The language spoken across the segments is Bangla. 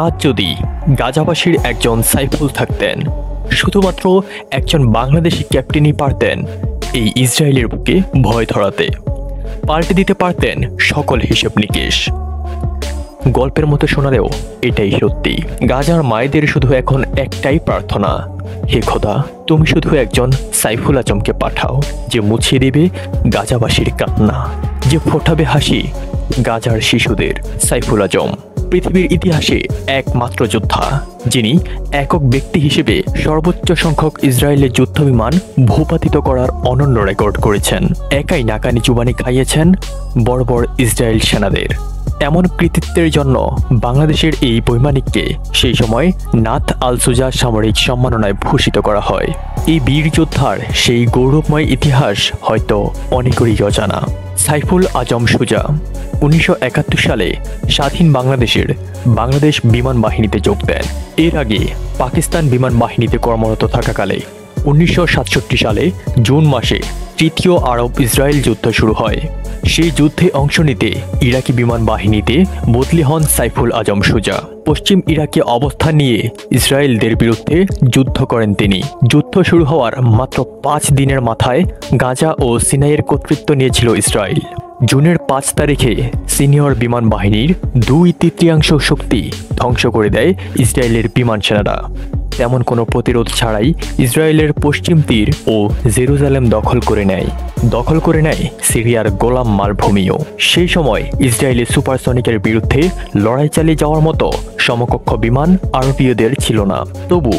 আজ যদি গাজাবাসীর একজন সাইফুল থাকতেন, শুধুমাত্র একজন বাংলাদেশি ক্যাপ্টেনই পারতেন এই ইসরায়েলের বুকে ভয় ধরাতে, পাল্টে দিতে পারতেন সকল হিসেব নিকেশ। গল্পের মতো শোনালেও এটাই সত্যি। গাজার মায়েদের শুধু এখন একটাই প্রার্থনা, হে খোদা, তুমি শুধু একজন সাইফুল আজমকে পাঠাও, যে মুছিয়ে দেবে গাজাবাসীর কান্না, যে ফোটাবে হাসি গাজার শিশুদের। সাইফুল আজম পৃথিবীর ইতিহাসে একমাত্র যোদ্ধা যিনি একক ব্যক্তি হিসেবে সর্বোচ্চ সংখ্যক ইসরায়েলের যুদ্ধবিমান ভূপাতিত করার অনন্য রেকর্ড করেছেন। একাই নাকানি চুবানি খাইয়েছেন বড় বড় ইসরায়েল সেনাদের। এমন কৃতিত্বের জন্য বাংলাদেশের এই বৈমানিককে সেই সময় নাথ আল সুজা সামরিক সম্মাননায় ভূষিত করা হয়। এই বীর যোদ্ধার সেই গৌরবময় ইতিহাস হয়তো অনেকেরই অজানা। সাইফুল আজম সুজা 1971 সালে স্বাধীন বাংলাদেশ বিমান বাহিনীতে যোগ দেন। এর আগে পাকিস্তান বিমান বাহিনীতে কর্মরত থাকাকালে 1967 সালে জুন মাসে তৃতীয় আরব ইসরায়েল যুদ্ধ শুরু হয়। সেই যুদ্ধে অংশ নিতে ইরাকি বিমান বাহিনীতে বদলি হন সাইফুল আজম সুজা। পশ্চিম ইরাকে অবস্থান নিয়ে ইসরায়েলদের বিরুদ্ধে যুদ্ধ করেন তিনি। যুদ্ধ শুরু হওয়ার মাত্র 5 দিনের মাথায় গাজা ও সিনাইয়ের কর্তৃত্ব নিয়েছিল ইসরায়েল। জুনের 5 তারিখে সিনিয়র বিমান বাহিনীর 2/3 শক্তি ধ্বংস করে দেয় ইসরায়েলের বিমান সেনারা। তেমন কোনো প্রতিরোধ ছাড়াই ইসরায়েলের পশ্চিম তীর ও জেরুজালেম দখল করে নেয় সিরিয়ার গোলাম মালভূমিও। সেই সময় ইসরায়েলের সুপারসনিকের বিরুদ্ধে লড়াই চালিয়ে যাওয়ার মতো সমকক্ষ বিমান আরবীয়দের ছিল না। তবু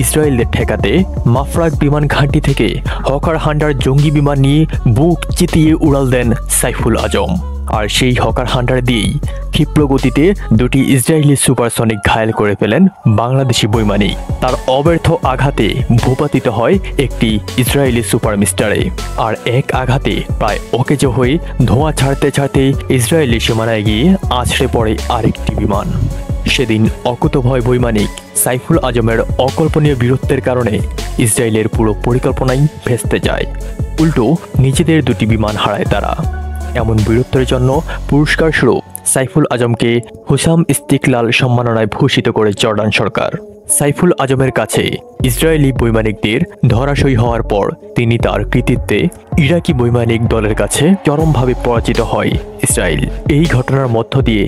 ইসরায়েলদের ঠেকাতে মাফরাক বিমান ঘাঁটি থেকে হকার হান্টার জঙ্গি বিমান নিয়ে বুক চিতিয়ে উড়াল দেন সাইফুল আজম। আর সেই হকার হান্টার দিয়েই ক্ষিপ্র গতিতে 2টি ইসরায়েলি সুপারসনিক ঘায়েল করে ফেলেন বাংলাদেশি বৈমানিক। তার অব্যর্থ আঘাতে ভূপাতিত হয় একটি ইসরায়েলি সুপার মিস্টারে। আর এক আঘাতে প্রায় অকেজো হয়ে ধোঁয়া ছাড়তে ইসরায়েলি সীমানায় গিয়ে আছড়ে পড়ে আরেকটি বিমান। সেদিন অকুতভয় বৈমানিক সাইফুল আজমের অকল্পনীয় বীরত্বের কারণে ইসরায়েলের পুরো পরিকল্পনাই ভেস্তে যায়। উল্টো নিজেদের 2টি বিমান হারায় তারা। এমন বীরত্বের জন্য পুরস্কার স্বরূপ সাইফুল আজমকে হুসাম ইস্তিকলাল সম্মাননায় ভূষিত করে জর্ডান সরকার। সাইফুল আজমের কাছে ইসরায়েলি বৈমানিকদের ধরাশয়ী হওয়ার পর তিনি তার কৃতিত্বে ইরাকি বৈমানিক দলের কাছে চরমভাবে পরাজিত হয় ইসরায়েল। এই ঘটনার মধ্য দিয়ে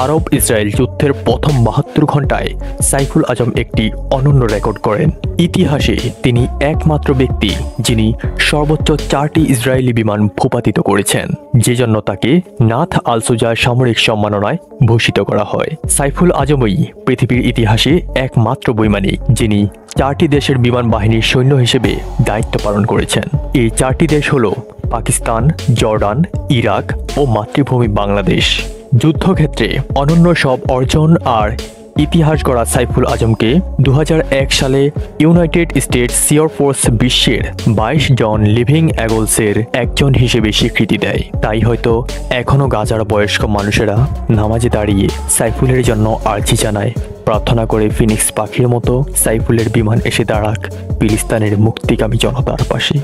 আরব ইসরায়েল যুদ্ধের প্রথম 72 ঘন্টায় সাইফুল আজম একটি অনন্য রেকর্ড করেন। ইতিহাসে তিনি একমাত্র ব্যক্তি যিনি সর্বোচ্চ 4টি ইসরায়েলি বিমান ভূপাতিত করেছেন, যে জন্য তাকে নাথ আল সুজা সামরিক সম্মাননায় ভূষিত করা হয়। সাইফুল আজমই পৃথিবীর ইতিহাসে একমাত্র বৈমানিক যিনি 4টি দেশের বিমান বাহিনীর সৈন্য হিসেবে দায়িত্ব পালন করেছেন। এই 4টি দেশ হলো পাকিস্তান, জর্ডান, ইরাক ও মাতৃভূমি বাংলাদেশ। যুদ্ধক্ষেত্রে অনন্য সব অর্জন আর ইতিহাস গড়া সাইফুল আজমকে 2001 সালে ইউনাইটেড স্টেটস এয়ার ফোর্স বিশ্বের 22 জন লিভিং এগলসের একজন হিসেবে স্বীকৃতি দেয়। তাই হয়তো এখনো গাজার বয়স্ক মানুষেরা নামাজে দাঁড়িয়ে সাইফুলের জন্য আর্জি জানায়, প্রার্থনা করে ফিনিক্স পাখির মতো সাইফুলের বিমান এসে দাঁড়াক ফিলিস্তিনের মুক্তিকামী জনতার পাশে।